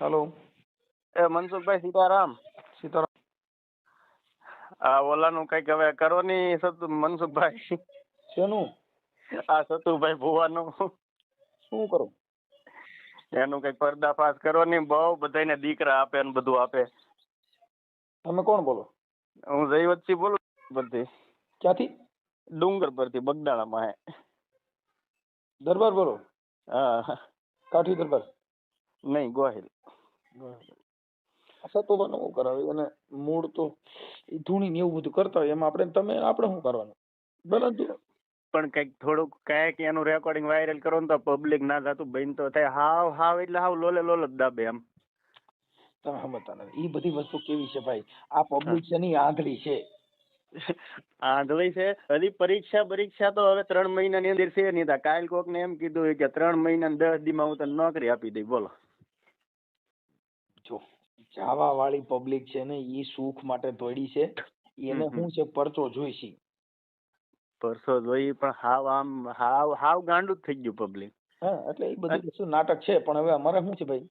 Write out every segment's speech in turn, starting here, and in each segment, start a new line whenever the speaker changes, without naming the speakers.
હાલો.
એ મનસુખભાઈ સીતારામ.
સીતારામ.
આ ઓલાનું કઈક હવે કરો ની મનસુખભાઈ.
શેનું?
આ સતુભાઈ ભુવાનું
શું કરું?
એનું કઈક પર્દાફાશ કરો ની. બહુ બધાને દીકરા આપે ને બધું આપે.
તમે કોણ બોલો?
હું જયવતસિંહ બોલું બધી.
ક્યાંથી?
ડુંગર પરથી બગદાણામાં હે.
દરબાર બોલો?
હા.
કાઠી દરબાર?
નહીં, ગોહિલ.
સતોબાનું શું કરાવે? અને મૂળ તો એ ધૂણી ને એવું બધું કરતા હોય, એમાં આપણે શું કરવાનું? પરંતુ
પણ કઈક થોડુંક કાંઈક એનું રેકોર્ડિંગ વાયરલ કરો ને તો પબ્લિક ના થતું બંધ તો થાય. હાવ એટલે હાવ લોલે લોલ જ દાબે એમ.
તમે સમજતા નથી. એ બધી વસ્તુ કેવી છે ભાઈ? આ પબ્લિક છે ની આંધળી છે.
આંધળી છે. હજી પરીક્ષા તો હવે 3 મહિનાની અંદર છે નહીં. કાલ કોક ને એમ કીધું કે 3 મહિના 10 દી માં હું તને નોકરી આપી દઈ. બોલો.
જો જાવા વાળી પબ્લિક છે ને, એ સુખ માટે દોડી છે. એને શું છે, પરચો જોઈશે.
પરસો જોઈ પણ હાવ આમ હાવ ગાંડું જ થઈ ગયું પબ્લિક.
હા, એટલે એ બધું શું નાટક છે. પણ હવે અમારે શું છે ભાઈ,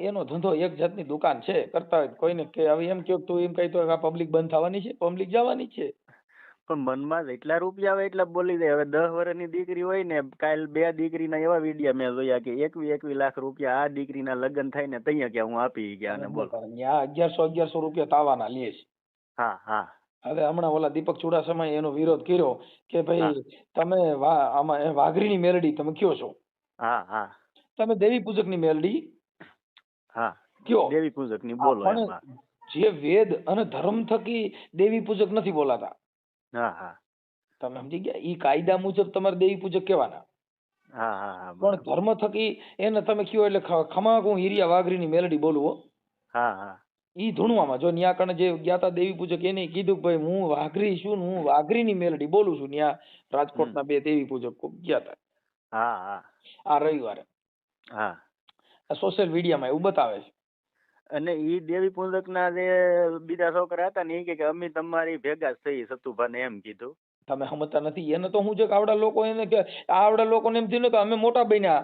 એનો ધંધો એક જાતની દુકાન છે. કરતા હોય કોઈને કે હવે એમ કહ્યું તું એમ કહી તો આ પબ્લિક બંધ થવાની છે? પબ્લિક જવાની છે.
પણ મનમાં જેટલા રૂપિયા આવે એટલા બોલી દે. હવે 10 વર્ષની દીકરી હોય ને, કાલ 2 દીકરીના એવા વિડીયા મેં જોયા કે 21 લાખ રૂપિયા આ દીકરીના લગ્ન થાય ને તૈયા કે હું આપી ગયા ને. બોલો.
1100 રૂપિયા તાવાના લે છે.
હા.
હવે હમણાં ઓલા દીપક ચુડાસમા એનો વિરોધ કર્યો કે ભાઈ તમે આમાં વાઘરીની મેલડી તમે કયો છો?
હા.
તમે દેવી પૂજક ની મેલડી
કયો? દેવી પૂજક ની બોલો.
જે વેદ અને ધર્મ થકી દેવી પૂજક નથી બોલાતા.
હા.
તમે સમજી ગયા? ઈ કાયદા મુજબ તમારે દેવી પૂજક કહેવાના.
હા.
પણ ધર્મ થકી એને તમે કયો એટલે ખમા હું હિરિયા વાઘરીની મેલડી બોલું.
હા.
ઈ ધૂણવામાં જો ન્યા કણે જે જ્ઞાતા દેવી પૂજક એને કીધું કે ભાઈ હું વાઘરી છું, હું વાઘરીની મેલડી બોલું છું. ન્યા રાજકોટના 2 દેવી પૂજક ગયા હતા.
હા.
આ રવિવારે.
હા.
સોશિયલ મીડિયામાં એવું બતાવે છે.
અને ઈ દેવી પૂજક ના જે બીજા છોકરા હતા ને એ કે અમે તમારી ભેગા જ થઈ સતુભાને એમ કીધું.
તમે સમજતા નથી. એને તો હું છે કે આવડા લોકો એને કે આવડા લોકોને એમ થયું કે અમે મોટા બન્યા.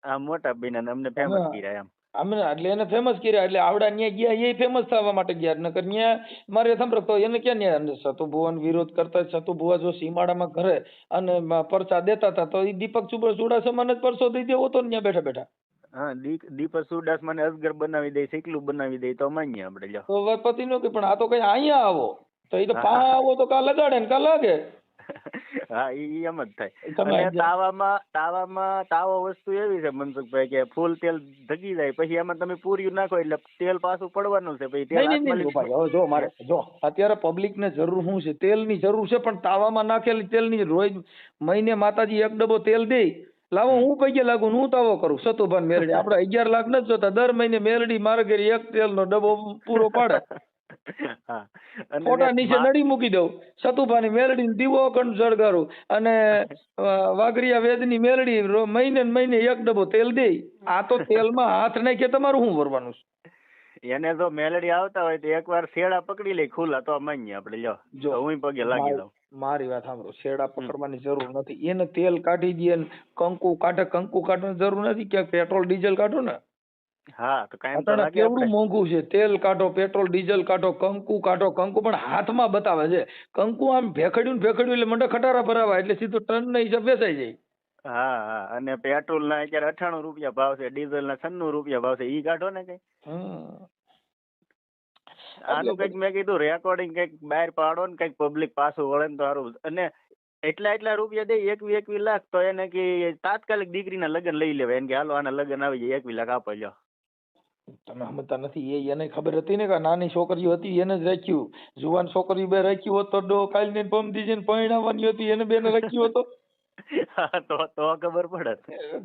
આ મોટા બન્યા અમને ફેમસ કર્યા એમ.
અમે એટલે એને ફેમસ કર્યા. એટલે આવડા ન્યા ગયા એ ફેમસ થવા માટે ગયા. નકર ન્યા મારે સાંભળતો એને ક્યાં ન્યા સતુભુવન વિરોધ કરતા. સતુભુવા જો સીમાડામાં ઘરે અને પરચા દેતા હતા તો એ દીપક ચુડાસમાને જ પરચો દઈ દેવો તો ન્યા બેઠા બેઠા.
હા, દીપક ચુડાસમાને અસગર બનાવી દે, શીકલું બનાવી દે તો માન્ય આપણે. લ્યો
તો પતિ નો કે પણ આ તો કઈ અહીંયા આવો તો એ તો પા આવો તો કા લગાડે ને કા લાગે.
હા, ઈ એમ જ થાય. અને તાવો વસ્તુ એવી છે મનસુખભાઈ કે ફૂલ તેલ ધગી જાય પછી એમાં તમે પૂર્યું નાખો એટલે તેલ પાછું પડવાનું છે. પછી તેલ
જો મારે જો અત્યારે પબ્લિક ને જરૂર શું છે? તેલ ની જરૂર છે. પણ તાવામાં નાખેલી તેલ ની રોજ મહિને માતાજી 1 ડબ્બો તેલ દે. લાવો હું પૈયે લાગુ હું તાવો કરું. સતુભાન મેલડી આપડે 11 લાખ નથી જોતા. દર મહિને મેલડી મારે ઘરે 1 તેલ નો ડબ્બો પૂરો પાડે. ફોટા નીચે નડી મૂકી દઉં. સતુભાની મેલડી દીવો અખંડ સળગારું અને વાઘરિયા વેદની મેલડી મહિને 1 ડબ્બો તેલ દે. આ તો તેલમાં હાથ નાખે તમારું શું ભરવાનું છે?
એને જો મેલડી આવતા હોય તો એકવાર શેડા પકડી લે ખુલ્લા તો માન્ય આપણે. લ્યો જો હું પગે લાગી દઉં.
મારી વાત સાંભળો. શેડા પકડવાની જરૂર નથી. એને તેલ કાઢી દે, કંકુ કાઢવાની જરૂર નથી. ક્યાંક પેટ્રોલ ડીઝલ કાઢો ને.
હા, તો કાંઈ તો લાગે.
કેવડું મોંઘું છે. તેલ કાઢો, પેટ્રોલ ડીઝલ કાઢો, કંકુ કાઢો. કંકુ પણ હાથમાં બતાવે છે. કંકુ આમ ભેખડ્યું એટલે મંડે ખટારા ભરાવા એટલે સીધું ટન ના હિસાબ વેચાઈ જાય.
હા. અને પેટ્રોલ ના અત્યારે 98 રૂપિયા ભાવ છે, ડીઝલ ના 96 રૂપિયા ભાવ છે. ઈ કાઢો ને કઈ. આનું કઈક મેં કીધું રેકોર્ડિંગ કઈક બહાર પાડો ને કઈક પબ્લિક પાછું વળે ને તો સારું. અને એટલા રૂપિયા દે 21 લાખ તો એને કે તાત્કાલિક દીકરીના લગ્ન લઈ લેવાય. એને કે હાલો આના લગ્ન આવી જાય 21 લાખ આપો. લ્યો
તમે સમજતા નથી. એને ખબર હતી ને કે નાની છોકરીઓ હતી એને જ રાખ્યું. જુવાન છોકરીઓ 2 રાખ્યું હોત તો કાલ ને પમદી ને પરણાવવાની હતી એને 2 ને રાખ્યું હતો.
તો ખબર પડે.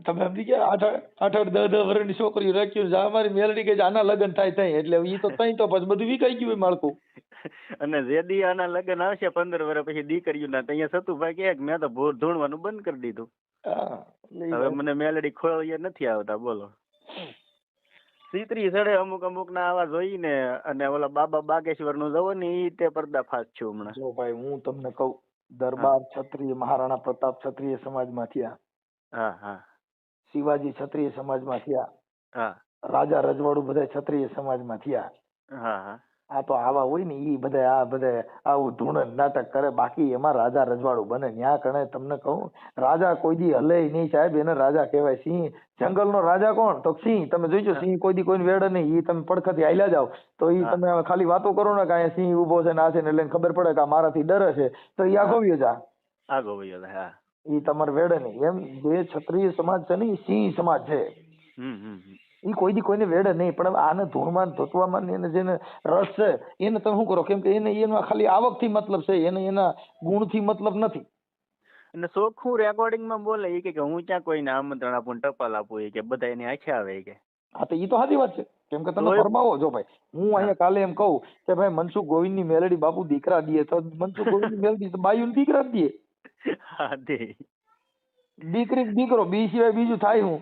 તમે સમજી ગયા? 8-10 વર્ષની છોકરીઓ રાખ્યું. અમારી મેલડી કે આના લગ્ન થાય એટલે ઈ તો તઈ તો પછી બધું વિકાઈ ગયું માળખું.
અને જેદી આના લગ્ન આવશે 15 વર્ષ પછી દીકરીઓના ત્યાં સતુભાઈ કે મેં તો ભૂર ધૂણવાનું બંધ કરી દીધું. હવે મને મેલડી ખોળીએ નથી આવતા. બોલો. સીતરી સડે અમુક ના આવા જોઈને. અને ઓલા બાબા બાગેશ્વર નું જવો ને ઈ તે પર્દાફાશ છું હમણાં.
જો ભાઈ હું તમને કહું, દરબાર ક્ષત્રિય મહારાણા પ્રતાપ ક્ષત્રિય સમાજમાં થયા.
હા.
શિવાજી ક્ષત્રિય સમાજમાં થયા. રાજા રજવાડું બધા ક્ષત્રિય સમાજમાં થયા.
હા હા
આ તો આવા હોય ને ઈ બધા આ બધા આવું ધૂણ નાટક કરે, બાકી એમાં રાજા રજવાડું બને. ન્યા કણે તમને કહું, રાજા કોઈ દી હલે નહીં સાહેબ, એને રાજા કહેવાય. સિંહ જંગલનો રાજા કોણ? તો સિંહ. તમે જોઈજો સિંહ કોઈ દી કોઈને વેડે નહીં. ઈ તમે પડખેથી હાલ્યા જાવ તો ઈ તમે ખાલી વાતો કરો ને કે અહીંયા સિંહ ઉભો છે ને આ છે ને, એટલે એને ખબર પડે કે આ મારાથી ડરે છે, તો ઈ આગો વયો જા.
આગો વયો જાય. હા
ઈ તમારે વેડે નહીં. એમ જે ક્ષત્રિય સમાજ છે ને ઈ સિંહ સમાજ છે. ઈ કોઈ દી કોઈને વેડે નહીં. પણ હવે આને ધૂળમાં ધોતવામાં ને એને જેને રસ છે એને તમે શું કરો? કેમ કે એને એનો ખાલી આવકથી મતલબ છે, એને એના ગુણથી મતલબ નથી.
અને ચોખ્ખું રેકોર્ડિંગમાં બોલે એ કે હું ક્યાં કોઈને આમંત્રણ આપું ટપાલ આપું, એ કે બધા એની આંખે આવે કે.
હા તો ઈ તો સાચી વાત છે. કેમ કે તમે ફરમાવો. જો ભાઈ હું અહીંયા કાલે એમ કહું કે ભાઈ મનસુખ ગોવિંદની મેલડી બાપુ દીકરા દે, તો મનસુખ ગોવિંદની મેલડી તો બાયું દીકરા જ દે.
હા દે.
દીકરી દીકરો બી સિવાય બીજું થાય હું.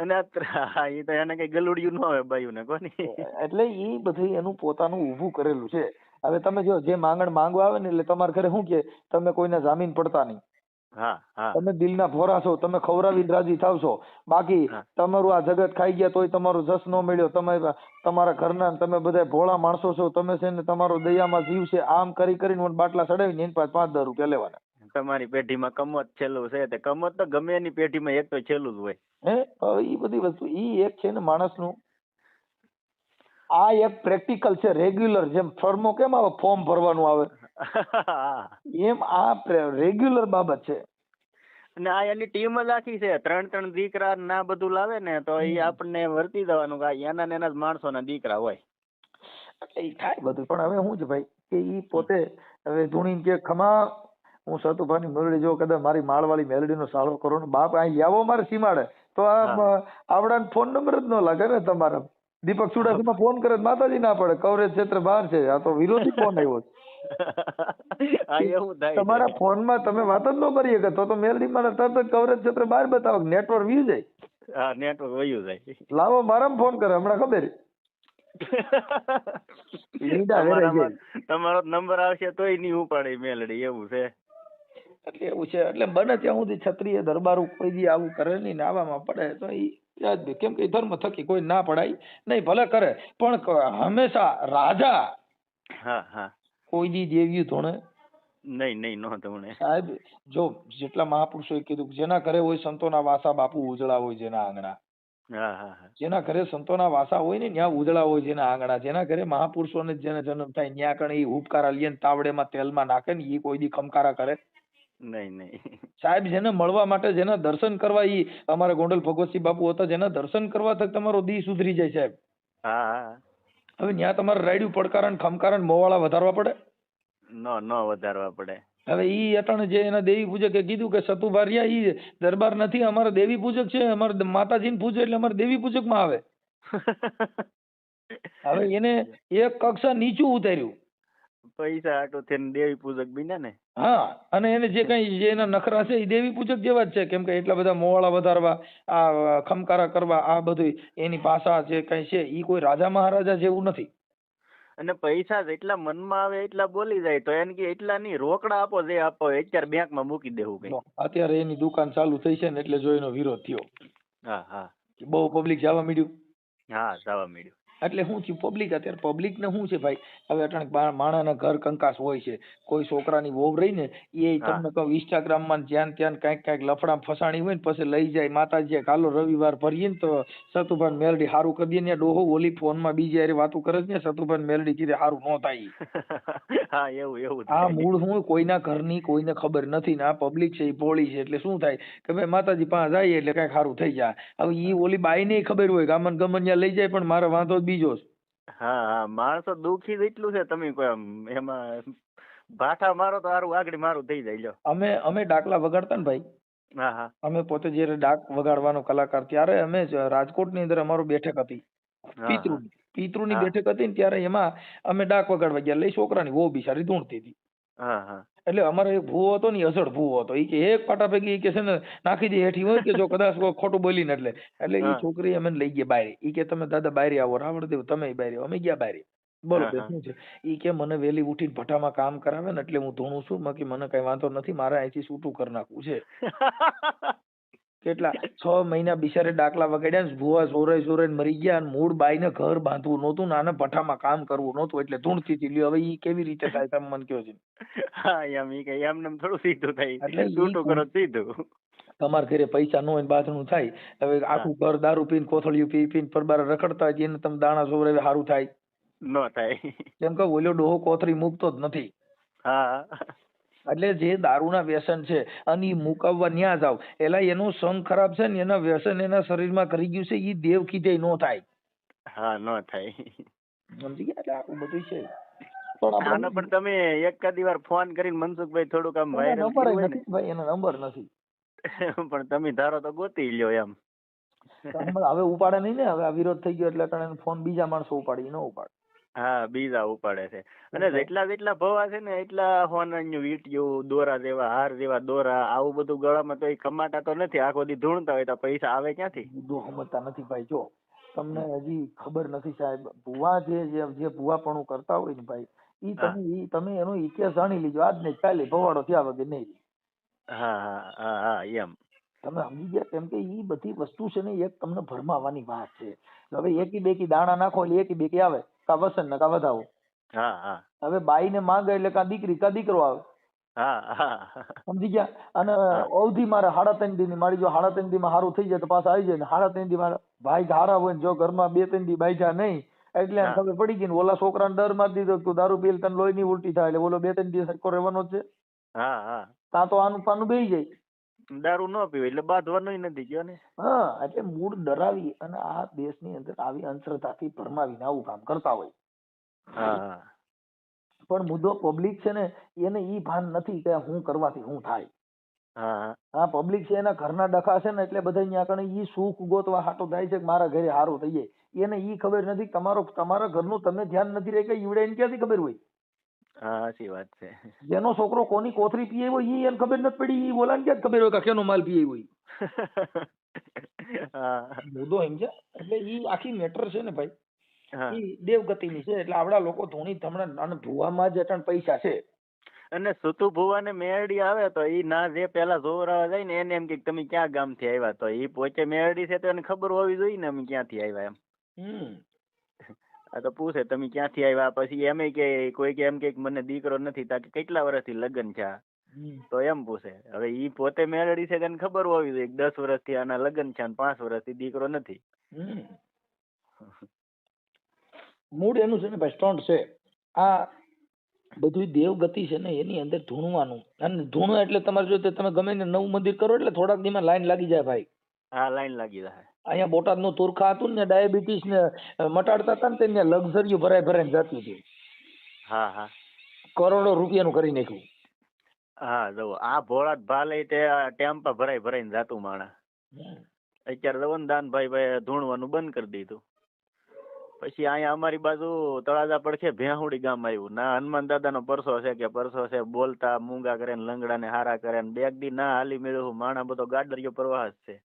અને એ તો એને કઈ ગલુડિયું ન આવે બાયું ને કોની.
એટલે ઈ બધું એનું પોતાનું ઊભું કરેલું છે. હવે તમે જો જે માંગણ માંગવા આવે ને એટલે તમારા ઘરે શું કે તમે કોઈને જામીન પડતા નહીં.
હા હા
તમે દિલના ફોરા છો, તમે ખવડાવીને રાજી થાવશો. બાકી તમારું આ જગત ખાઈ ગયા તોય તમારો જસ ન મળ્યો. તમે તમારા ઘરના તમે બધા ભોળા માણસો છો, તમે છે ને તમારો દયામાં જીવ છે, આમ કરી કરીને બાટલા ચડાવીને એની પાસે 5-10 રૂપિયા લેવાના.
તમારી પેઢીમાં કમત છેલ્લું છે, તે કમત તો ગમે એની પેઢીમાં એક તો છેલ્લું જ હોય.
ઈ બધી વસ્તુ ઈ એક છે ને માણસનું. આ એક પ્રેક્ટિકલ છે, રેગ્યુલર. જેમ ફોર્મો કેમ આવે, ફોર્મ ભરવાનું આવે, એમ આ રેગ્યુલર બાબત છે.
અને આ એની ટીમ જ આખી છે. 3 દીકરા ના બધું લાવે ને તો એ આપણને વર્તી દેવાનું કે એના ને એના જ માણસોના દીકરા હોય.
એટલે ઈ થાય બધું. પણ હવે શું છે ભાઈ કે ઈ પોતે હવે ધૂણીને કે ખમા હું સતુભાની મેલડી જો કદાચ મારી માળવાળી મેલડીનો સાળો કરો ને બાપ અહીં આવો મારે સીમાડે તો આવડાને ફોન નંબર જ ન લાગે ને તમારા. દીપક ચુડાસમા ફોન કરે માતાજી ના પડે, કવરેજ ક્ષેત્ર બહાર છે, આ તો વિરોધી ફોન આવ્યો. તમારા ફોનમાં તમે વાત જ ન કરી શકે તો મેલડી મને તરત જ કવરેજ ક્ષેત્ર બહાર બતાવો, નેટવર્ક વ્યુ જાય.
હા નેટવર્ક વયું જાય.
લાવો મારામાં ફોન કરે હમણાં ખબર.
તમારો નંબર આવશે તોય નહીં ઉપાડે મેલડી, એવું છે.
એટલે એવું છે. એટલે બને ત્યાં સુધી ક્ષત્રિય દરબાર કોઈ દી આવું કરે નહીં ને આવામાં પડે તો યાદ દે. કેમ કે ધર્મ થકી કોઈ ના પડાય નહીં, ભલે કરે પણ હંમેશા રાજા કોઈ દી દેવ્યું ધોણે
નહીં નો ધોણે.
સાહેબ જો જેટલા મહાપુરુષોએ કીધું જેના ઘરે હોય સંતોના વાસા બાપુ ઉજળા હોય જેના આંગણા. જેના ઘરે સંતોના વાસા હોય ને ત્યાં ઉજળા હોય જેના આંગણા. જેના ઘરે મહાપુરુષોને જેને જન્મ થાય ત્યાં કણે ઈ ઉપકારા લઈએ ને તાવડેમાં તેલમાં નાખે ને ઈ કોઈ દી ખમકારા કરે
નહીં.
સાહેબ જેને મળવા માટે જેના દર્શન કરવા, ઈ અમારા ગોંડલ ભગવતસિંહ બાપુ હતા, જેના દર્શન કરવા તક તમારો દી સુધરી જાય સાહેબ. હવે ત્યાં તમારે રાયડું પડકારા ને ખમકારા ને મોવાળા વધારવા પડે?
ન વધારવા પડે.
હવે ઈ અટાણે જે એના દેવી પૂજકે કીધું કે સતુભારિયા ઈ દરબાર નથી, અમારે દેવી પૂજક છે, અમારે માતાજીને પૂજે એટલે અમારે દેવી પૂજક માં આવે. હવે એને એક કક્ષા નીચું ઉતાર્યું.
પૈસા આટલું થઈને દેવી પૂજક બન્યા ને.
હા, અને એને જે કઈ જે એના નખરા છે એ દેવી પૂજક જેવા જ છે. કેમ કે એટલા બધા મોવાળા વધારવા, આ ખમકારા કરવા, આ બધું એની ભાષા જે કઈ છે ઈ કોઈ રાજા મહારાજા જેવું નથી.
અને પૈસા જેટલા મનમાં આવે એટલા બોલી જાય તો એને કે એટલા નહીં, રોકડા આપો જે આપો અત્યારે બેંકમાં મૂકી દેવું કઈ.
અત્યારે એની દુકાન ચાલુ થઈ છે ને એટલે જો એનો વિરોધ થયો. બહુ પબ્લિક જવા મળ્યું.
જવા મળ્યું.
એટલે શું થયું, પબ્લિક અત્યારે પબ્લિક ને શું છે ભાઈ, હવે અટાણે માણાના ઘર કંકાસ હોય છે. કોઈ છોકરાની વહુ રહી ને એ તમને કહું ઇન્સ્ટાગ્રામ માં જ્યાં ત્યાં કઈક લફડા ફસાણી હોય ને પછી લઈ જાય માતાજી કાલો રવિવાર ભરીએ ને તો સતુભાન મેલડી હારું કરી દે ને ડોહો ઓલી ફોન માં બીજી હારે વાતો કરે છે ને સતુભાન મેલડી કીધે હારું ન થાય.
એવું
આ મૂળ હું કોઈના ઘરની કોઈને ખબર નથી ને આ પબ્લિક છે એ ભોળી છે. એટલે શું થાય કે ભાઈ માતાજી પાસે જાય એટલે કઈક હારું થઈ જાય. હવે ઈ ઓલી બાઈ ને ખબર હોય કે આમન ગમન લઈ જાય પણ મારો વાંધો બીજો.
માણસો દુખી એટલું છે, તમે કોઈ એમાં ભાઠા મારો તો હારું આગળ મારું થઈ જાય.
અમે ડાકલા વગાડતા ને ભાઈ, અમે પોતે જયારે ડાક વગાડવાનો કલાકાર ત્યારે અમે રાજકોટ ની અંદર અમારું બેઠક હતી, પિતૃ ની બેઠક હતી ને ત્યારે એમાં અમે ડાક વગાડવા ગયા. લઈ છોકરાની બહુ બિચારી ધૂણતી હતી. એટલે અમારો એક ભૂવો હતો ને અસડ ભૂવો હતો, ઈ કે એક પાટા પૈકી કે છે ને નાખી દે હેઠી હોય કે જો કદાચ ખોટું બોલી ને એટલે ઈ છોકરી અમે લઈ ગયા બારે. ઈ કે તમે દાદા બારે આવો, રાવણ દેવ તમે બારે. અમે ગયા બારે. બોલો શું છે? ઈ કે મને વેલી ઉઠીને ભઠ્ઠામાં કામ કરાવે ને એટલે હું ધૂણું છું, બાકી મને કઈ વાંધો નથી, મારે અહીંથી છૂટું કરી નાખવું છે. કેટલા 6 મહિના બિચારે ડાકલા વગાડ્યા ને ભૂવા સોરાઈ સોરાઈને મરી ગયા અને મૂળ બાઈને ઘર બાંધવું નહોતું ને આને ભઠ્ઠામાં કામ કરવું નહોતું એટલે ધૂણથી થી લ્યો. હવે ઈ કેવી રીતે થાય તમે મને કહો છો?
હા એમ ઈ કઈ એમને થોડું સીધું થાય,
એટલે ઈ
છૂટું કરો સીધું.
તમારા ઘરે પૈસા ન હોય બાથણું થાય, હવે આખું ઘર દારૂ પીને કોથળિયું પી પીને પરબાર રખડતા હોય એને તમે દાણા સોવરાવે સારું થાય?
ન થાય.
કેમ કે ઓલો ડોહો કોથળી મૂકતો જ નથી.
હા
એટલે જે દારૂના વ્યસન છે અને ઈ મુકાવવા ન્યા જાવ એલા એનો સંગ ખરાબ છે ને એના વ્યસન એના શરીરમાં કરી ગયું છે ઈ દેવ કીધે નો થાય.
હા ન થાય.
સમજી ગયા? એટલે આખું બધું છે.
આનો પણ તમે એકાદી વાર ફોન કરીને મનસુખભાઈ થોડુંક આમ વાયરલ
નંબર
કર્યું હોય ને,
નથી ભાઈ, એનો નંબર નથી.
પણ તમે ધારો તો ગોતી લ્યો એમ.
હવે ઉપાડે નહીં ને, હવે આ વિરોધ થઈ ગયો એટલે કારણ ફોન બીજા માણસો ઉપાડી ન ઉપાડે.
હા બીજા ઉપાડે છે. અને જેટલા ભવા છે ને એટલા હોનાનું વીંટિયું, દોરા જેવા હાર જેવા દોરા, આવું બધું ગળામાં તો એ કમાતા તો નથી, આખો દી ધૂણતા હોય તો પૈસા આવે ક્યાંથી?
સમજતા નથી ભાઈ. જો તમને હજી ખબર નથી સાહેબ, ભુવા જે ભુવાપણું કરતા હોય ને ભાઈ, ઈ તમે એનો ઇતિહાસ જાણી લીજો. આજ ને કાલે ભવાડો થયા વગર નહીં.
હા હા હા હા એમ
તમે સમજી ગયા? કેમ કે ઈ બધી વસ્તુ છે ને એક તમને ભરમાવાની વાત છે. હવે એકી બેકી દાણા નાખો એટલે એકી બેકી આવે, કા વસન ને કા વધાવો.
હા હા
હવે બાઈ ને માંગે એટલે કા દીકરી કા દીકરો આવે.
હા હા
સમજી ગયા? અને અવધિ મારે 3.5 દી ની મારી જો 3.5 દી માં સારું થઈ જાય તો પાછા આવી જાય ને 3.5 દી માં ભાઈ હારા હોય ને જો ઘરમાં 2-3 દી બાઈજા નહીં એટલે એને ખબર પડી ગઈ ને ઓલા છોકરાને ડર મારી દીધો તું દારૂ પીએલ તને લોહી ની ઉલટી થાય એટલે ઓલો 2-3 દી સરખો રહેવાનો જ છે.
હા હા
ત્યાં તો આનું પાનું બેહી જાય.
દારૂ ન પીવે એટલે બાંધવાનું નથી ગયો ને.
હા એટલે મૂળ ડરાવી અને આ દેશની અંદર આવી અંધશ્રદ્ધાથી ભરમાવીને આવું કામ કરતા હોય.
હા
પણ મુદ્દો પબ્લિક છે ને એને ઈ ભાન નથી કે હું કરવાથી હું થાય. હા પબ્લિક છે એના ઘરના ડખા છે ને એટલે બધા અહીંયા કણે ઈ સુખ ગોતવા હાટો થાય છે કે મારા ઘરે સારું થઈ જાય. એને ઈ ખબર નથી તમારા ઘરનું તમે ધ્યાન નથી રહે કે ઈવડે એને ક્યાંથી ખબર હોય?
હા સાચી વાત છે.
જેનો છોકરો કોની કોથરી પીએ હોય ઈ એને ખબર નથી પડી, ઈ બોલાને ક્યાં ખબર હોય કે કેનો માલ પીએ હોય? મુદ્દો એમ છે. એટલે ઈ આખી મેટર છે ને ભાઈ, ઈ દેવગતિની છે. એટલે આપડા લોકો ધોની ધમણા અને ભુવામાં જ અટણ પૈસા છે.
અને સુતુ ભુવાને મેરડી આવે તો ઈ ના જે પેલા જોવરાવા જાય ને એને એમ કે તમે ક્યાં ગામથી આવ્યા, તો ઈ પોતે મેરડી છે તો એને ખબર હોવી જોઈએ ને અમે ક્યાંથી આવ્યા એમ. આ તો પૂછે તમે ક્યાંથી આવ્યા, પછી એમ કે કોઈ કે એમ કે મને દીકરો નથી, તાકે કેટલા વર્ષથી લગ્ન છે તો એમ પૂછે. હવે ઈ પોતે મેરડી છે તેને ખબર હોવી જોઈએ 10 વર્ષથી આના લગ્ન છે અને 5 વર્ષથી દીકરો નથી.
મૂળ એનું છે ને ભાઈ સ્ટન્ટ છે. આ બધું દેવગતિ છે ને એની અંદર ધૂણવાનું, અને ધૂણો એટલે તમારે જો તમે ગમે ને નવું મંદિર કરો એટલે થોડાક દીમાં લાઈન લાગી જાય ભાઈ.
હા લાઈન લાગી જાય.
અહીંયા બોટાદ નું તુરખા હતું ને ડાયાબિટીસ ને મટાડતા હતા ને તેને લક્ઝરીઓ ભરાઈ જતી હતી.
હા હા
કરોડો રૂપિયાનું કરી નાખ્યું.
હા જો આ ભોળા ભાલે તે ટેમ્પા ભરાઈને જાતું માણા. અત્યારે રવનદાનભાઈ ધૂણવાનું બંધ કરી દીધું. પછી અહીંયા અમારી બાજુ તળાજા પડખે ભેહુડી ગામ આવ્યું. ના હનુમાન દાદાનો પરસો છે બોલતા મૂંગા કરે ને લંગડા ને હારા કરે ને બેગ દી ના હાલી મેળવું માણા બધો ગાડરિયો પ્રવાહ જ છે.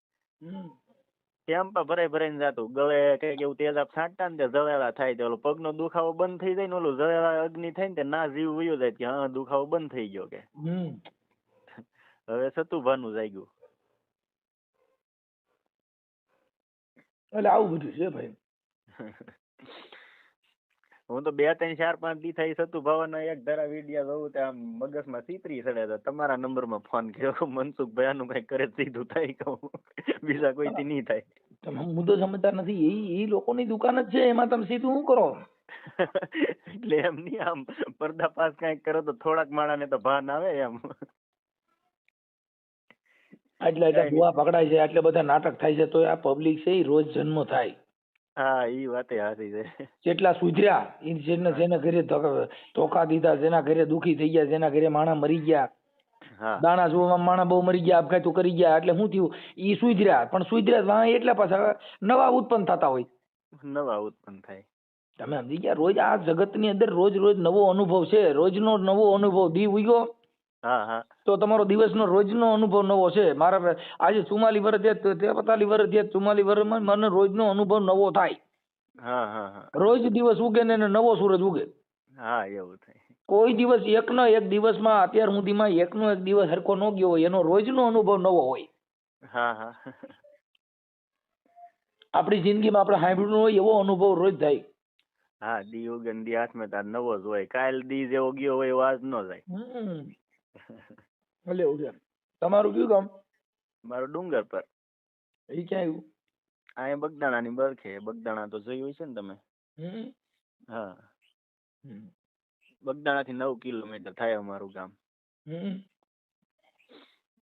ટેમ્પા ભરાઈને જાતું. ગળે કઈક એવું તેજાબ છાંટતા ને જળેલા થાય તો ઓલો પગનો દુખાવો બંધ થઈ જાય ને ઓલું જળેલા અગ્નિ થાય ને ના જીવ વયો જાય કે હા દુખાવો બંધ થઈ ગયો કે. હવે સતુભાનું જાગ્યું.
એટલે આવું બધું છે ભાઈ.
હું તો 2, 3, 4, 5 દી થઈ સતુ ભાવના એક ધારા વિડિયા જોઉં તો આમ મગજમાં સીતરી સડે તો તમારા નંબરમાં ફોન કર્યો. મનસુખભાઈ આનું કઈ કરે સીધું થાય કહું, બીજા કોઈથી નહીં થાય.
તમે મુદ્દો સમજતા નથી. એ લોકોની દુકાન જ છે, એમાં તમે સીધું શું કરો?
એટલે એમ નહીં, આમ પડદા પાસ કઈક કરો તો થોડાક માણાને તો ભાન આવે એમ.
એટલે ભુવા પકડાય છે, એટલે બધા નાટક થાય છે, તો આ પબ્લિક છે એ રોજ જન્મ થાય.
હા ઈ વાતે સાચી છે.
જેટલા સુધર્યા જેના ઘરે ધોકા દીધા, જેના ઘરે દુખી થઈ ગયા, જેના ઘરે માણા મરી ગયા, દાણા જોવામાં માણા બહુ મરી ગયા, આપઘાતો કરી ગયા, એટલે શું થયું? ઈ સુધર્યા, પણ સુધર્યા એટલા પાછા નવા ઉત્પન્ન થતા હોય.
નવા ઉત્પન્ન થાય.
તમે સમજી ગયા? રોજ આ જગતની અંદર રોજ નવો અનુભવ છે. રોજનો નવો અનુભવ. દી ઉગ્યો તો તમારો દિવસનો રોજનો અનુભવ નવો છે. મારા આજે 44 વર્ષ થયા, 43 વર્ષ થયા, 44 વર્ષમાં મને રોજનો અનુભવ નવો થાય. રોજ દિવસ ઉગે ને નવો સૂરજ ઉગે.
હા એવું થાય.
કોઈ દિવસ એક દિવસમાં અત્યાર સુધીમાં એકનો એક દિવસ સરખો ન ગયો હોય, એનો રોજનો અનુભવ નવો હોય.
હા હા
આપણી જિંદગીમાં આપણે સાંભળ્યું હોય એવો અનુભવ રોજ થાય.
હા, દી ઉગે ને દી હાથમાં તાર નવો જ હોય. કાલ દી જેવો ગયો હોય એવો આજ નો જાય.
ભલે એવું છે. તમારું કયું ગામ?
મારું ડુંગર પર.
એ ક્યાં આવ્યું?
અહીંયા બગદાણા ની બરખે. બગદાણા તો જોયું હશે ને તમે? હા, બગદાણા થી 9 કિલોમીટર થાય અમારું ગામ.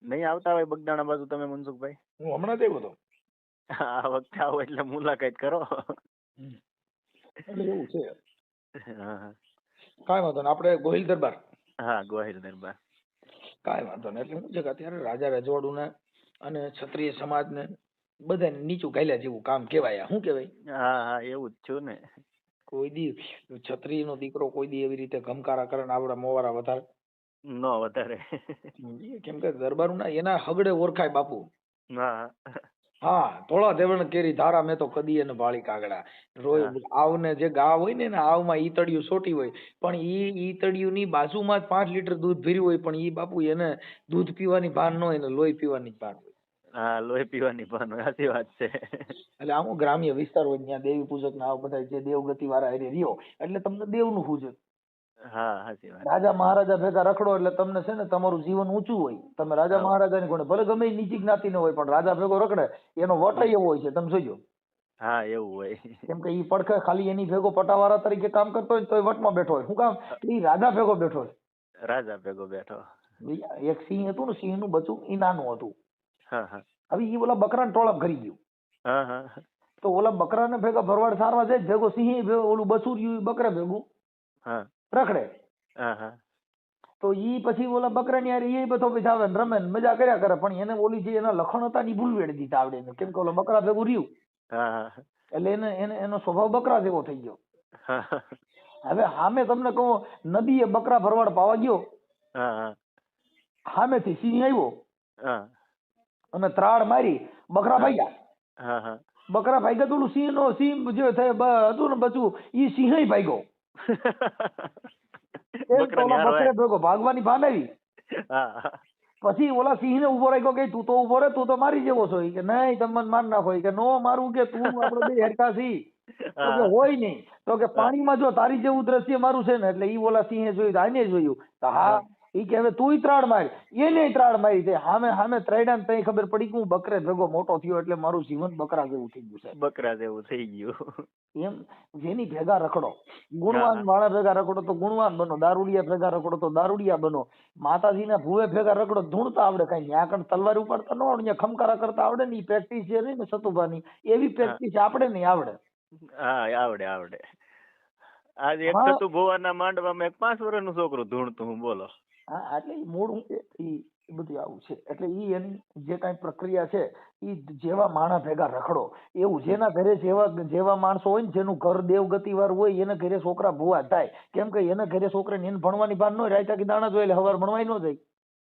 નહીં આવતા હોય બગદાણા બાજુ તમે મનસુખભાઈ?
હું હમણાં જ આવ્યો હતો.
આ વખતે આવો એટલે મુલાકાત કરો.
એટલે એવું છે.
હા
કાંઈ વાંધો નહીં, આપણે ગોહિલ દરબાર.
હા, ગોહિલ દરબાર.
કાંઈ વાંધો નહીં. એટલે શું છે કે અત્યારે રાજા રજવાડું ને અને ક્ષત્રિય સમાજ ને બધાને નીચું ગાલ્યા જેવું કામ કહેવાય. શું કહેવાય?
હા હા, એવું જ છું ને.
કોઈ દી ક્ષત્રિય નો દીકરો કોઈ દી એવી રીતે ગમકારા કરે ને આપડા મોવારા વધારે
નો વધારે.
કેમ કે દરબારું ના એના હગડે ઓળખાય બાપુ.
હા
હા, થોડા દેવણ કેરી ધારા મેં તો કદી એને ભાળી કાગડા. રોય આવને જે ગાવ હોય ને આવમાં ઈતળિયું સોટી હોય, પણ ઈતળિયું ની બાજુમાં જ 5 લીટર દૂધ ભર્યું હોય, પણ ઈ બાપુ એને દૂધ પીવાની ભાન ન હોય ને લોહી પીવાની ભાન હોય.
હા, લોહી પીવાની ભાન હોય. સાચી વાત છે.
એટલે આમ ગ્રામ્ય વિસ્તાર હોય ત્યાં દેવી પૂજક ના બધા જે દેવગતિ વાળા હારે રહ્યો એટલે તમને દેવનું પૂજક.
હા, સાચી વાત.
રાજા મહારાજા ભેગા રખડો એટલે તમને છે ને તમારું જીવન ઊંચું હોય. તમે રાજા મહારાજાની કોને ભલે ગમે ઈ નીચી જ્ઞાતિ ન હોય, પણ રાજા ભેગો રખડે એનો વટ એવો હોય છે, તમે જોજો.
હા, એવું હોય.
કેમ કે ઈ પડખે ખાલી એની ભેગો પટાવાળા તરીકે કામ કરતો હોય તો વટમાં બેઠો હોય. શું કામ? ઈ રાજા ભેગો બેઠો હોય.
રાજા ભેગો બેઠો.
એક સિંહ હતું ને, સિંહ નું બચ્ચું ઈ નાનું હતું.
હા હા.
હવે ઈ ઓલા બકરાને ટોળાપ કરી ગયું.
હા હા.
તો ઓલા બકરાને ભેગા ભરવાડ સારવા જાય ભેગો સિંહ ઓલું બચ્ચું રહ્યું બકરા ભેગું રખડે.
હા હા.
તો ઈ પછી ઓલા બકરાની હારે એ બધો પછી આવે ને રમે ને મજા કર્યા કરે, પણ એને ઓલી જે એના લખણ હતા ની ભૂલ વેડી દીધા આવડે. કેમ કે ઓલા બકરા ભેગું રહ્યું એટલે એને એનો સ્વભાવ બકરા જેવો થઈ ગયો. હવે સામે તમને કહું, નદીએ બકરા ભરવાડ પાવા ગયો, સામેથી સિંહ આવ્યો અને ત્રાડ મારી બકરા ભાગ્યા. બકરા ભાગ્યા તો ઓલું સિંહ જે હતું ને બચું ઈ સિંહ ભાગ્યો. બકરે ભેગો ભાગવાની ભાન આવી. પછી ઓલા સિંહ ને ઉભો રાખ્યો કે તું તો ઉભો રે, તું તો મારી જેવો છો. કે નહીં, તમે મને માર નાખો. કે નો મારું, કે તું આપડે બે હેરકા છી. તો કે હોય નહીં. તો કે પાણીમાં જો તારી જેવું દ્રશ્ય મારું છે ને, એટલે ઈ ઓલા સિંહે જોયું, આને જોયું. હા, ઈ કે હવે તું ત્રાડ માર. એને ત્રાડ મારી છે. સામે ત્રાડ્યા ને તઈ ખબર પડી કે હું બકરે ભેગો મોટો થયો એટલે મારું જીવન બકરા જેવું થઈ ગયું છે.
બકરા જેવું થઈ ગયું.
એમ જેની ભેગા રખડો, ગુણવાન વાળા ભેગા રખડો તો ગુણવાન બનો, દારૂડિયા ભેગા રખડો તો દારૂડિયા બનો. માતાજીના ભૂવે ભેગા રખડો ધૂણતા આવડે. કઈ ન્યા કણ તલવાર ઉપાડતા ન આવડે, ન્યા ખમકારા કરતા આવડે ને. ઈ પ્રેક્ટિસ છે ને સતુભાની, એવી પ્રેક્ટિસ આપણે નહીં આવડે.
હા, આવડે આવડે. આજે એક સતુ ભુવાના માંડવામાં એક 5 વર્ષનું છોકરું ધૂણતું, હું બોલો.
હા, એટલે મૂળ હું કે ઈ બધું આવું છે. એટલે ઈ એની જે કઈ પ્રક્રિયા છે, ઈ જેવા માણા ભેગા રખડો એવું. જેના ઘરે જેવા માણસો હોય ને, જેનું ઘર દેવગતિ વાર હોય, એના ઘરે છોકરા ભુવા થાય. કેમ કે એના ઘરે છોકરાને એને ભણવાની ભાન ન હોય, રાયતા કે દાણા જોઈ એટલે હવાર ભણવાય ન જાય.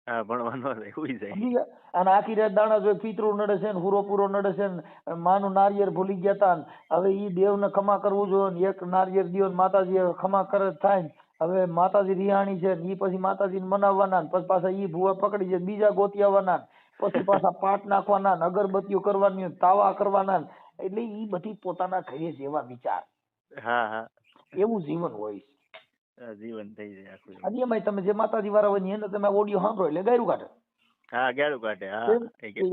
હા, ભણવા ન જાય, હુઈ જાય.
અને આખી રાત દાણા જોઈ, પિતરું નડે છે ને, હુરો પૂરો નડે છે ને, માનું નારિયેળ ભૂલી ગયા તા. હવે ઈ દેવને ખમા કરવું જોઈએ ને, એક નારિયેળ દિયો ને માતાજી ખમા કરે થાય ને. હવે માતાજી રિહાણી છે ને, ઈ પછી માતાજીને મનાવવાના, પછી પાછા ઈ ભૂવા પકડી જાય, બીજા ગોતી આવવાના, પછી પાછા પાટ નાખવાના, અગરબત્તીઓ કરવાની, તાવા કરવાના. એટલે ઈ બધી પોતાના ઘરે જેવા વિચાર.
હા હા,
એવું જીવન હોય.
જીવન થઈ જાય આખું.
અને એમાંય તમે જે માતાજી વાળા હોય એને તમે ઓડિયો સાંભળો એટલે ગાયરું કાઢે.
હા, ગાયરું કાઢે. હા,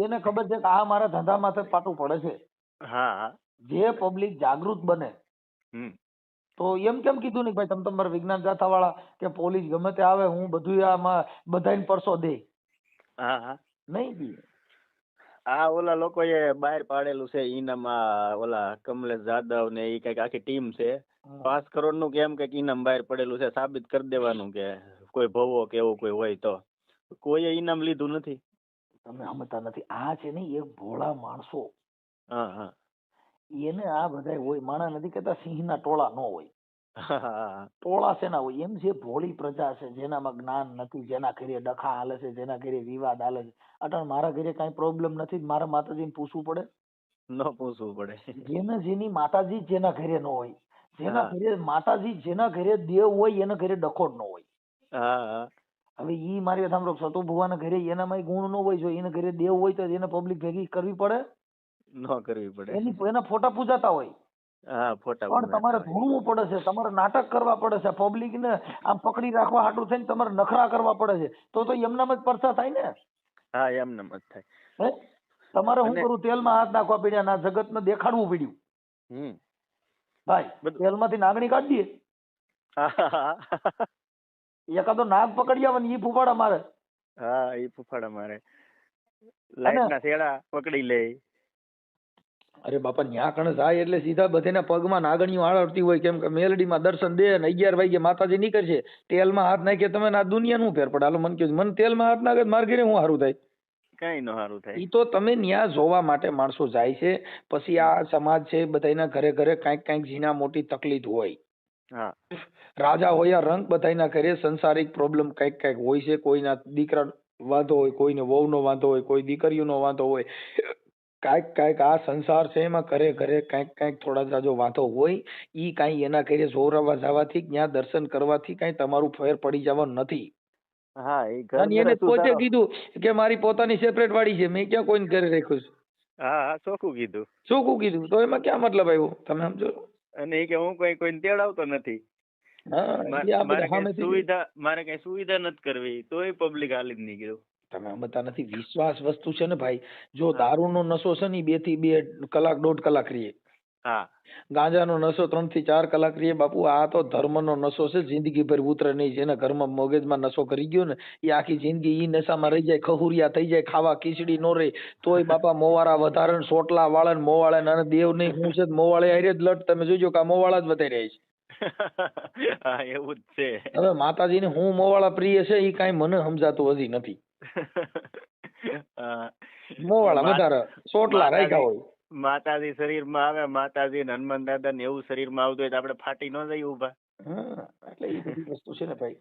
એને ખબર છે કે આ મારા ધંધા માથે પાટું પડે છે.
હા,
જે પબ્લિક જાગૃત બને તો એમ કેમ કીધું ને ભાઈ તમે તમારા વિજ્ઞાન ગાથા વાળા કે પોલીસ ગમે તે આવે, હું બધું આમાં બધાને પરસો દે. હા હા, નહીં
આ ઓલા લોકોએ બહાર પાડેલું છે ઈનામમાં, ઓલા કમલેશ જાદવ ને ઈ કઈક આખી ટીમ છે, 5 કરોડ નું કેમ કઈક ઈનામ બહાર પડેલું છે. સાબિત કરી દેવાનું કે કોઈ ભવો કે એવું કોઈ હોય તો. કોઈએ ઈનામ લીધું નથી.
તમે સમજતા નથી. આ છે ને એક ભોળા માણસો.
હા હા,
એને આ બધા હોય, માણા નથી કેતા સિંહના ટોળા ન હોય. ટોળા શેના હોય? એમ જે ભોળી પ્રજા છે, જેનામાં જ્ઞાન નથી, જેના ઘરે ડખા હાલે છે, જેના ઘરે વિવાદ હાલે છે. અટાણ મારા ઘરે કઈ પ્રોબ્લેમ નથી, મારા માતાજીને પૂછવું પડે?
ન પૂછવું પડે.
જેની માતાજી જેના ઘરે ન હોય, જેના ઘરે માતાજી, જેના ઘરે દેવ હોય, એના ઘરે ડખો જ ન હોય. હવે ઈ મારી વાત સાંભળો, સતુ ભુવાના ઘરે એનામાં ગુણ ન હોય, જો એને ઘરે દેવ હોય તો એને પબ્લિક ભેગી કરવી પડે,
ન કરવી પડે.
એના ફોટા પૂજાતા હોય,
હા, ફોટા
પણ તમારે
બનાવતા હોય.
ધૂણવું પડે છે, તમારે નાટક કરવા પડે છે, પબ્લિક ને આમ પકડી રાખવા હાટું થઈને તમારે નખરા કરવા પડે છે, તો એમનામ જ પરસા થાય ને.
હા, એમને મત થાય.
હે તમારે શું
અને
કરવું, તેલમાં હાથ નાખવા પડ્યા, ના જગતને દેખાડવું પડ્યું ભાઈ,
બધું.
તેલમાંથી નાગણી કાઢી દઈએ, એકાદો નાગ પકડી આવે ને ઈ ફૂફાડા મારે.
હા, એ ફૂફાડા મારે,
અને
લાઈટ ના શેડા પકડી લે.
અરે બાપા, ન્યા કણ જાય એટલે સીધા બધેના પગમાં નાગણીઓ આળવતી હોય, કેમ કે મેલડીમાં દર્શન દે ને 11 વાગે માતાજી નીકળશે, તેલમાં હાથ નાખીએ તમે, આ દુનિયાનું ફેર પડે. હાલો મને કહો, મને તેલમાં હાથ નાખે મારે ઘરે હું સારું થાય?
કઈ નો સારું થાય.
ઈ તો તમે ન્યા જોવા માટે માણસો જાય છે. પછી આ સમાજ છે, બધાના ઘરે ઘરે કાંઈક કાંઈક ઝીણા મોટી તકલીફ હોય.
હા,
રાજા હોય રંગ, બધાના ઘરે સંસારિક પ્રોબ્લેમ કાંઈક કાંઈક હોય છે. કોઈના દીકરા વાંધો હોય, કોઈને વહુનો વાંધો હોય, કોઈ દીકરીઓનો વાંધો હોય, કાંઈક કાંઈક આ સંસાર છે એમાં ઘરે ઘરે કાંઈક કાંઈક થોડા જાજો વાંધો હોય. ઈ કાંઈ એના ઘરે જોરાવા જવાથી, ત્યાં દર્શન કરવાથી કાંઈ તમારું ફેર પડી જવાનું નથી.
હા, એ ઘર
અને એને પોતે કીધું કે મારી પોતાની સેપરેટ વાડી છે, મેં ક્યાં કોઈને ઘરે રાખ્યું છે.
હા, ચોખ્ખું કીધું.
ચોખ્ખું કીધું, તો એમાં ક્યાં મતલબ આવ્યો, તમે સમજો?
અને એ કે હું કોઈને તેડાવતો નથી.
હા,
મારે કઈ સુવિધા નથી કરવી, તોય પબ્લિક હાલી જ નહીં ગયું.
તમે સમજતા નથી. વિશ્વાસ વસ્તુ છે ને ભાઈ, જો દારૂનો નશો છે ને 2 થી 2 કલાક 1.5 કલાક રહીએ.
હા,
ગાંજાનો નશો 3 થી 4 કલાક રહીએ બાપુ. આ તો ધર્મનો નશો છે, જિંદગી ભર ઉતરે નહીં. જેને ઘરમાં મગજમાં નશો કરી ગયો ને, એ આખી જિંદગી ઈ નશામાં રહી જાય, ખહુરિયા થઈ જાય, ખાવા ખીચડી નો રહે તોય બાપા મોવારા વધારે, સોટલા વાળે ને મોવાળે ને દેવ નહીં હું છે મોવાળે હારે જ લટ. તમે જોજો કે આ મોવાળા જ વધારે રહ્યા છે.
હા, એવું જ છે.
હવે માતાજીને હું મોવાળા પ્રિય છે એ કાંઈ મને સમજાતું હજી નથી. મોવાળા વધારે સોટલા રાખ્યા હોય.
માતાજી શરીરમાં આવે, માતાજી ને હનુમાન દાદા ને એવું શરીરમાં આવતું હોય તો આપણે ફાટી ન જઈએ ઉભા.
એટલે એ બધી વસ્તુ છે ને ભાઈ.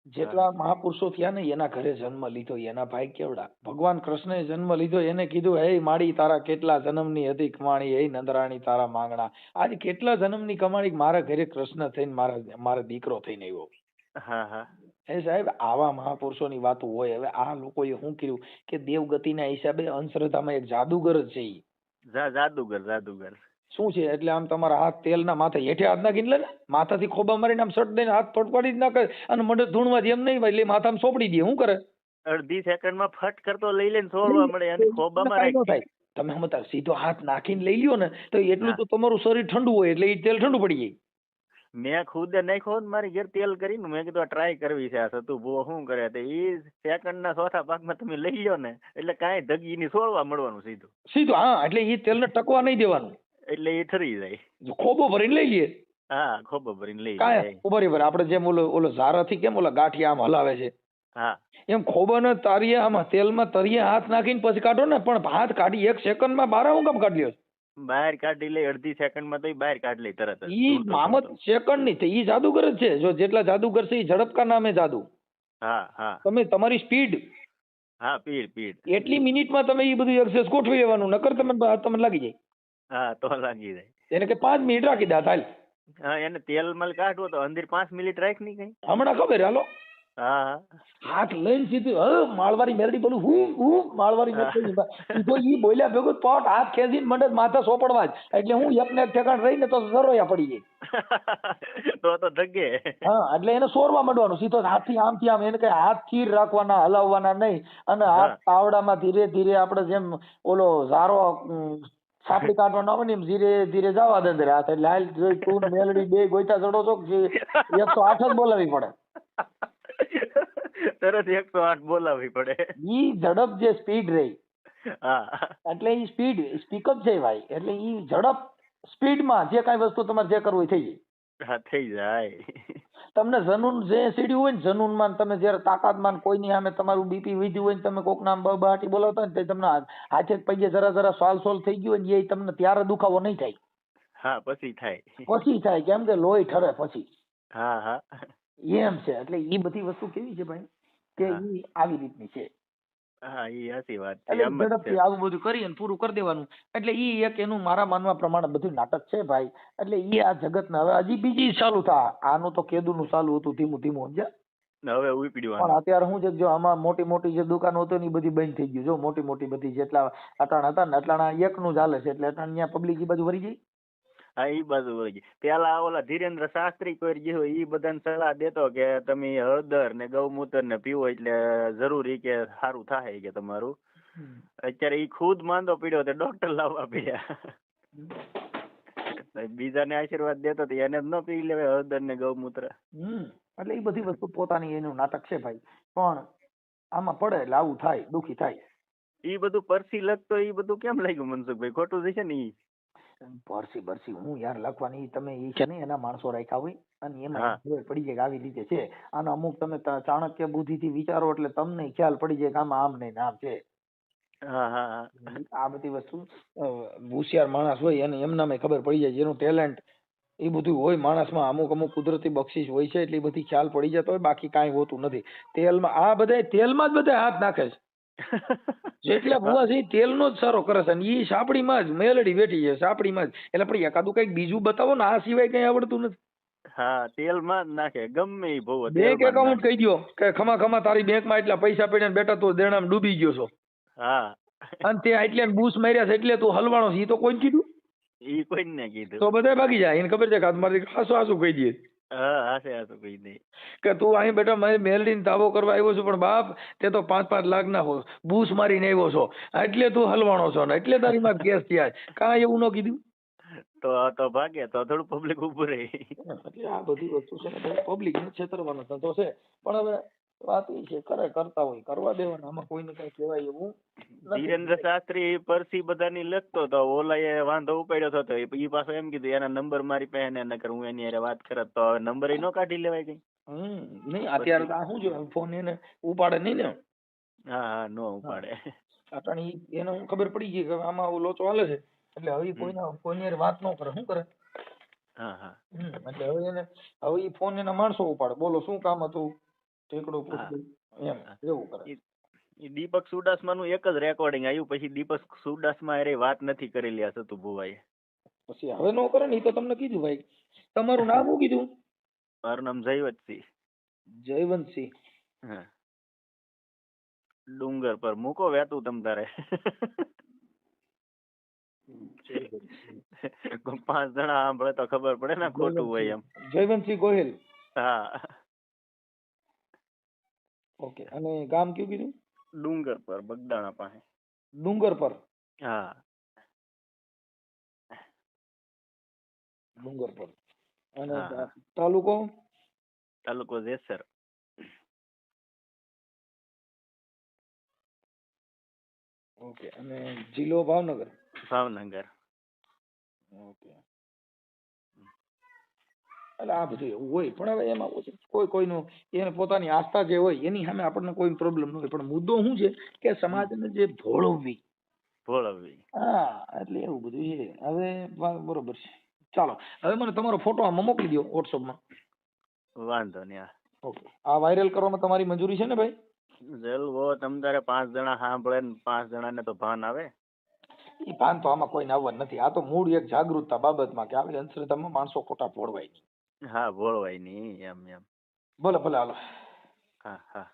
જેટલા મહાપુરુષો થયા ને એના ઘરે જન્મ લીધો, એના ભાઈ કેવડા. ભગવાન કૃષ્ણએ જન્મ લીધો, એને કીધું હે માડી તારા કેટલા જન્મની હતી કમાણી, હે નંદરાણી તારા માંગણા. આજે કેટલા જન્મની કમાણી મારા ઘરે કૃષ્ણ થઈને મારા દીકરો થઈને આવ્યો.
હા, હા.
એ સાહેબ, આવા મહાપુરુષોની વાતો હોય. હવે આ લોકોએ શું કર્યું કે દેવગતિના હિસાબે અંધશ્રદ્ધામાં એક જાદુગર જ છે.
જાદુગર
શું છે? એટલે આમ તમારા હાથ તેલના માથે હેઠે હાથ નાખીને લે ને, માથાથી ખોબા મારીને આમ સટ દઈને હાથ ફટફડી જ નાખે, અને મડે ધૂણવાથી એમ નહીં એટલે માથામાં સોપડી દે. શું કરે?
અડધી સેકન્ડમાં ફટ કરતો લઈ લે ને છોડવા મળે, અને ખોબામાં રાખી.
તમે સમજતા, સીધો હાથ નાખીને લઈ લ્યો ને તો એટલું તો તમારું શરીર ઠંડુ હોય એટલે એ તેલ ઠંડુ પડી જાય.
મેં ખુદ નાખ્યો ને મારી ઘેર તેલ કરીને, મેં કીધું ટ્રાય કરવી છે. આ સતુ ભૂવો શું કરે, એ સેકન્ડના ચોથા ભાગમાં તમે લઈ લો ને એટલે કાંઈ ધગી ની છોડવા મળવાનું સીધું.
હા, એટલે એ તેલને ટકવા નહીં દેવાનું,
એટલે એ ઠરી જાય.
ખોબો ભરીને લઈ લઈએ.
હા, ખોબો ભરીને લઈ
જાય. બરાબર. આપણે જેમ ઓલો ઝારાથી કેમ ઓલા ગાંઠિયા આમ હલાવે છે,
હા,
એમ ખોબાને તારીએ આમાં તેલમાં તરીએ હાથ નાખીને પછી કાઢો ને. પણ હાથ કાઢી 1 સેકન્ડમાં બહાર હું કામ કાઢી લ્યો?
બહાર કાઢી લે અડધી સેકન્ડમાં, તો બહાર કાઢી લે તરત.
ઈ મામત સેકન્ડ ની ઈ જાદુગર જ છે. જો જેટલા જાદુગર છે એ ઝડપ કા નામે જાદુ.
હા, હા.
તમે તમારી સ્પીડ,
હા, સ્પીડ
એટલી મિનિટમાં તમે એ બધું એક્સેસ ગોઠવી લેવાનું, નકર તમને લાગી જાય.
હા, તો લાગી જાય.
એને કે 5 મિનિટ રાખી દે હાલ.
હા, એને તેલ મલ કાઢવો તો અંદર 5 મિનિટ રાખ ની કઈ.
હમણાં ખબર હાલો.
હા,
હાથ લઈને સીધું માળવારી મેરડી બોલું હું માળવારી મેરડી તો ઈ બોલ્યા ભેગું પટ હાથ ખેંચીને મંડે માથા સોપડવા જ. એટલે હું એક ને એક ઠેકાણ રહીને તો સરોયા પડી જાય.
તો ધગે.
હા, એટલે એને સોરવા માંડવાનું સીધો હાથથી આમથી આમ. એને કઈ હાથ સ્થિર રાખવાના, હલાવવાના નહીં. અને હાથ તાવડામાં ધીરે ધીરે આપણે જેમ ઓલો ઝારો સાપડી કાઢવાનો આવે ને એમ ધીરે ધીરે જવા દે અંદર હાથ. એટલે હાલ તું મેલડી બે ગોઈતા ચડો છો, 108 જ બોલાવી પડે.
તરત 108 બોલાવવી પડે.
ઈ ઝડપ જે સ્પીડ રહી,
હા, એટલે
ઈ સ્પીકઅપ છે ભાઈ. એટલે ઈ ઝડપ સ્પીડમાં જે કાંઈ વસ્તુ તમારે જે કરવું થઈ જાય.
હા, થઈ જાય.
તમને જનૂન જે સીડ્યું હોય ને, જનૂનમાં તમે જયારે તાકાતમાન કોઈની સામે તમારું બીપી વધ્યું હોય ને, તમે કોક નામ બહાટી બોલાવતા ને, તમને હાથે પગે જરા સોલ થઈ ગયું હોય ને, એ તમને ત્યારે દુખાવો નહીં થાય.
હા, પછી થાય.
પછી થાય, કેમ કે લોહી ઠરે પછી.
હા, હા,
એમ છે. એટલે એ બધી વસ્તુ કેવી છે ભાઈ, કે ઈ આવી રીતની છે.
હા, એ સાચી વાત છે.
એટલે ઝડપથી આવું બધું કરી અને પૂરું કરી દેવાનું. એટલે ઈ એક એનું મારા માનવા પ્રમાણે બધું નાટક છે ભાઈ. એટલે ઈ આ જગતના હવે હજી બીજી ચાલુ થા. આનું તો કેદુનું ચાલુ હતું ધીમું ધીમું, સમજ્યા?
ને હવે
પણ
ઉપડ્યું
અત્યારે શું છે કે જો આમાં મોટી મોટી જે દુકાનો હતી ને ઈ બધી બંધ થઈ ગયું. જો મોટી મોટી બધી જેટલા અટાણ હતા ને અટાણા એકનું ચાલે છે એટલે અટાણ ત્યાં પબ્લિક ઈ બાજુ વળી ગઈ.
હા ઈ બાજુ વળી ગઈ. પેલા ઓલા ધીરેન્દ્ર શાસ્ત્રી કોઈ ગયો ઈ બધાને સલાહ દેતો કે તમે હળદર ને ગૌમૂત્ર ને પીવો એટલે જરૂરી કે સારું થાય કે તમારું. અત્યારે ઈ ખુદ માંદો પડ્યો તો ડોક્ટર લાવવા પડ્યા. બીજાને આશીર્વાદ દેતો તો એને જ ન પી લેવાય હળદર ને ગૌમૂત્ર.
એટલે એ બધી વસ્તુ પોતાની એનું નાટક છે ભાઈ, પણ આમાં પડે એટલે આવું થાય, દુખી થાય.
ઈ બધું પરસી લખતો ઈ બધું કેમ લાગ્યું મનસુખભાઈ? ખોટું છે ને ઈ?
પરસી હું યાર લખવાની તમે ઈ છે ને એના માણસો રાખ્યા હોય અને એમાં ખબર પડી જાય કે આવી રીતે છે. અને અમુક તમે ચાણક્ય બુદ્ધિ થી વિચારો એટલે તમને ખ્યાલ પડી જાય કે આમાં આમ નહીં આમ છે. આ બધી વસ્તુ હોશિયાર માણસ હોય અને એમનામાં ખબર પડી જાય, જેનું ટેલેન્ટ એ બધું હોય માણસમાં, અમુક કુદરતી બક્ષિસ હોય છે એટલે એ બધી ખ્યાલ પડી જતો હોય, બાકી કાંઈ હોતું નથી. તેલમાં આ બધા તેલમાં જ બધા હાથ નાખે છે. જેટલા ભૂવા છે તેલનો જ સારો કરે છે, અને ઈ સાપડીમાં જ મેલડી બેઠી છે, સાપડીમાં જ. એટલે પણ એકાદું કઈક બીજું બતાવો ને, આ સિવાય કઈ આવડતું નથી.
હા, તેલમાં જ નાખે ગમે ઈ ભૂવો.
બેંક એકાઉન્ટ કહી દો કે ખમા તારી બેંકમાં એટલા પૈસા પડ્યા ને બેટા તું દેણામાં ડૂબી ગયો છો.
હા,
અને તે એટલે બૂસ માર્યા છે એટલે તું હલવાણો છે, ઈ તો કોઈ કીધું?
ઈ કોઈ ને કીધું. તો
બધા ભાગી જાય, એને ખબર છે કે મારી હાસુ કહી દે.
હા, હાસે કહી દે
કે તું અહીં બેટા મેલડીને તાવો કરવા આવ્યો છો, પણ બાપ તે તો 5-5 લાખ ના બૂસ મારીને આવ્યો છો એટલે તું હલવાણો છો ને એટલે તારી માં કેસ થયા. કાંઈ એવું ન કીધું
તો ભાગે તો થોડું પબ્લિક ઉભું રહે.
એટલે આ બધી વસ્તુ છે ને પબ્લિક ને છેતરવાનો ધંધો છે. પણ હવે વાત એ છે કરતા હોય કરવા દેવાના, આમાં કોઈને કઈ કહેવાય એવું.
ધીરેન્દ્ર શાસ્ત્રી પરસી બધાની લખતો તો ઓલાએ વાંધો ઉપાડ્યો હતો, ઈ પાછો એમ કીધું એના નંબર મારી પાસે ને નકર હું એની હારે વાત કરત તો નંબર ઈ નો કાઢી લેવાય કઈ.
નહીં અત્યારે તો આ શું છે ફોન એને ઉપાડે નહીં ને.
હા, નો ઉપાડે.
અટાણી એને ખબર પડી ગઈ કે આમાં લોચો હાલે છે એટલે હવે કોઈની હારે વાત ન કરે. શું કરે? એટલે હવે ઈ ફોન એના માણસો ઉપાડે. બોલો શું કામ હતું, ઠેકડો પૂછ્યું એમ એવું કરે.
દીપક સુડાસમા નું એક જ રેકોર્ડિંગ આવ્યું, પછી દીપક સુડાસમા અરે વાત નથી કરેલી આ સતુ ભુવાએ.
પછી હવે નો કરે ને, ઈ તો તમને કીધું ભાઈ. તમારું નામ શું કીધું?
મારું નામ જયવંતસિંહ.
જયવંતસિંહ.
હા, ડુંગર પર મૂકો વેતું તમ તારે. 5 જણા સાંભળે તો ખબર પડે ને ખોટું હોય એમ.
જયવંતસિંહ ગોહિલ.
હા.
ઓકે, અને ગામ કયું કીધું?
ડુંગર પર, બગદાણા પાસે.
ડુંગર પર?
હા,
ડુંગર પર. અને તાલુકો?
તાલુકો જેસર.
ઓકે, અને જિલ્લો ભાવનગર?
ભાવનગર.
ઓકે. એટલે આ બધું એવું હોય, પણ હવે એમાં કોઈનું એને પોતાની આસ્થા જે હોય એની સામે આપણને કોઈ પ્રોબ્લેમ ન હોય, પણ મુદ્દો શું છે કે સમાજને જે ભોળવવી. હા, એટલે એવું બધું છે. હવે બરોબર છે, ચાલો હવે મને તમારો ફોટો આમાં મોકલી દો વોટ્સઅપમાં.
વાંધો નહીં.
ઓકે, આ વાયરલ કરવામાં તમારી મંજૂરી છે ને ભાઈ?
જલવો તમ તારે 5 જણા સાંભળે ને 5 જણાને તો ભાન આવે.
એ ભાન તો આમાં કોઈને આવવાનું નથી. આ તો મૂળ એક જાગૃતતા બાબતમાં કે આવી અંધશ્રદ્ધામાં માણસો ખોટા ભોળવાય નહીં.
હા, ભોળવાય નહીં એમ.
ભલે હાલો.
હા.